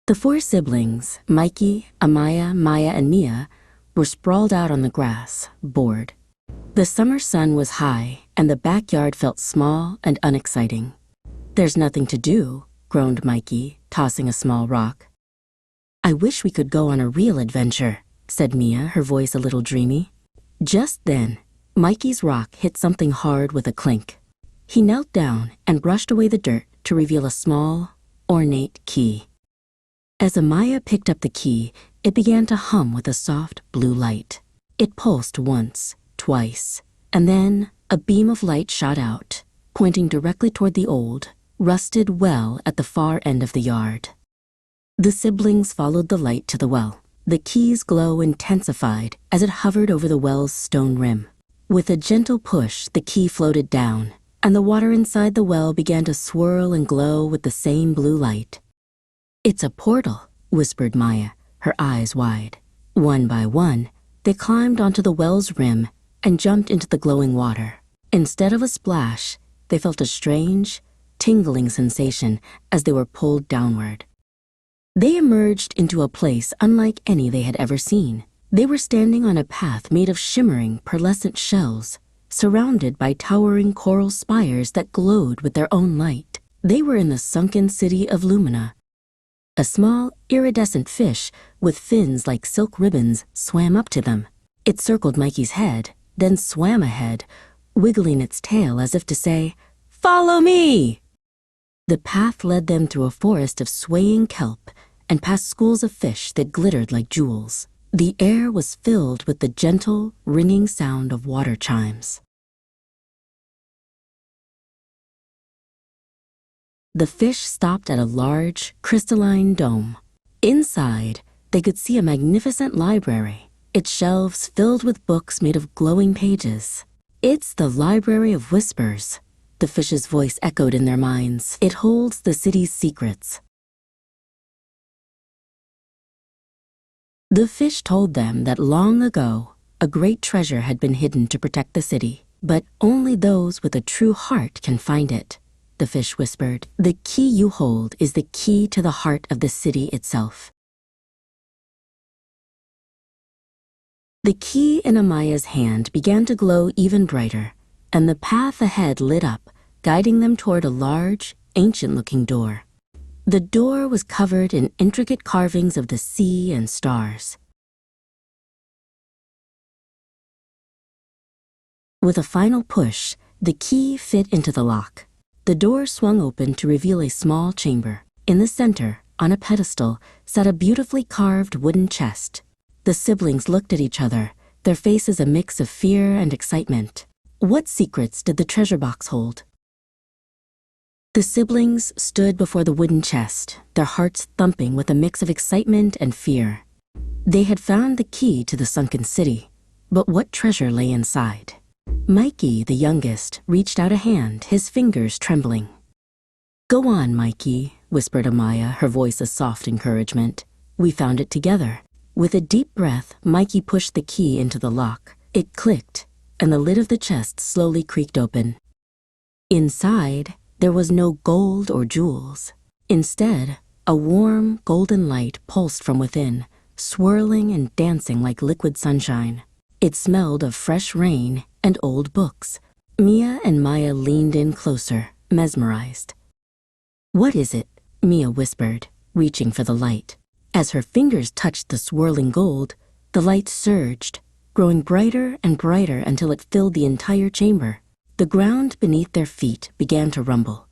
The four siblings, Mikey, Amaya, Maya, and Mia, were sprawled out on the grass, bored. The summer sun was high, and the backyard felt small and unexciting. "There's nothing to do," groaned Mikey, tossing a small rock. "I wish we could go on a real adventure," said Mia, her voice a little dreamy. Just then, Mikey's rock hit something hard with a clink. He knelt down and brushed away the dirt to reveal a small, ornate key. As Amaya picked up the key, it began to hum with a soft blue light. It pulsed once, twice, and then a beam of light shot out, pointing directly toward the old, rusted well at the far end of the yard. The siblings followed the light to the well. The key's glow intensified as it hovered over the well's stone rim. With a gentle push, the key floated down, and the water inside the well began to swirl and glow with the same blue light. "It's a portal," whispered Maya, her eyes wide. One by one, they climbed onto the well's rim and jumped into the glowing water. Instead of a splash, they felt a strange, tingling sensation as they were pulled downward. They emerged into a place unlike any they had ever seen. They were standing on a path made of shimmering, pearlescent shells, surrounded by towering coral spires that glowed with their own light. They were in the sunken city of Lumina. A small, iridescent fish with fins like silk ribbons swam up to them. It circled Mikey's head, then swam ahead, wiggling its tail as if to say, "Follow me!" The path led them through a forest of swaying kelp and past schools of fish that glittered like jewels. The air was filled with the gentle, ringing sound of water chimes. The fish stopped at a large, crystalline dome. Inside, they could see a magnificent library, its shelves filled with books made of glowing pages. "It's the Library of Whispers," the fish's voice echoed in their minds. "It holds the city's secrets." The fish told them that long ago, a great treasure had been hidden to protect the city, but only those with a true heart can find it. The fish whispered, "The key you hold is the key to the heart of the city itself." The key in Amaya's hand began to glow even brighter, and the path ahead lit up, guiding them toward a large, ancient-looking door. The door was covered in intricate carvings of the sea and stars. With a final push, the key fit into the lock. The door swung open to reveal a small chamber. In the center, on a pedestal, sat a beautifully carved wooden chest. The siblings looked at each other, their faces a mix of fear and excitement. What secrets did the treasure box hold? The siblings stood before the wooden chest, their hearts thumping with a mix of excitement and fear. They had found the key to the sunken city, but what treasure lay inside? Mikey, the youngest, reached out a hand, his fingers trembling. "Go on, Mikey," whispered Amaya, her voice a soft encouragement. "We found it together." With a deep breath, Mikey pushed the key into the lock. It clicked, and the lid of the chest slowly creaked open. Inside, there was no gold or jewels. Instead, a warm, golden light pulsed from within, swirling and dancing like liquid sunshine. It smelled of fresh rain and old books. Mia and Maya leaned in closer, mesmerized. "What is it?" Mia whispered, reaching for the light. As her fingers touched the swirling gold, the light surged, growing brighter and brighter until it filled the entire chamber. The ground beneath their feet began to rumble.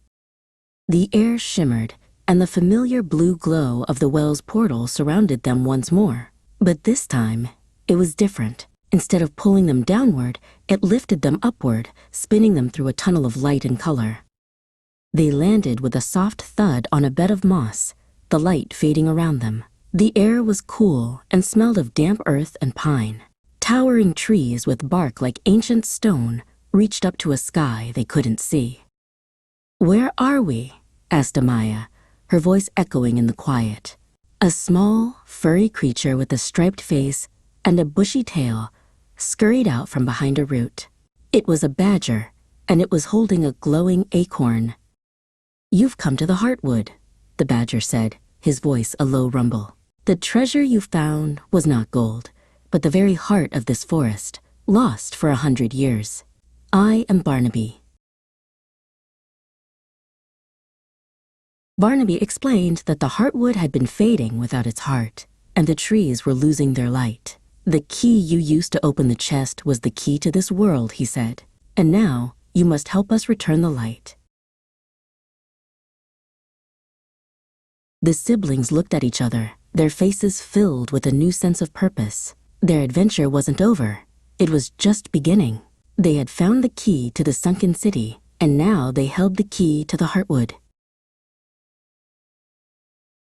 The air shimmered, and the familiar blue glow of the well's portal surrounded them once more. But this time, it was different. Instead of pulling them downward, it lifted them upward, spinning them through a tunnel of light and color. They landed with a soft thud on a bed of moss, the light fading around them. The air was cool and smelled of damp earth and pine. Towering trees with bark like ancient stone reached up to a sky they couldn't see. "Where are we?" asked Amaya, her voice echoing in the quiet. A small, furry creature with a striped face and a bushy tail scurried out from behind a root. It was a badger, and it was holding a glowing acorn. "You've come to the Hartwood," the badger said, his voice a low rumble. "The treasure you found was not gold, but the very heart of this forest, lost for 100 years. I am Barnaby." Barnaby explained that the Hartwood had been fading without its heart, and the trees were losing their light. "The key you used to open the chest was the key to this world," he said, "and now you must help us return the light." The siblings looked at each other, their faces filled with a new sense of purpose. Their adventure wasn't over. It was just beginning. They had found the key to the sunken city, and now they held the key to the Hartwood.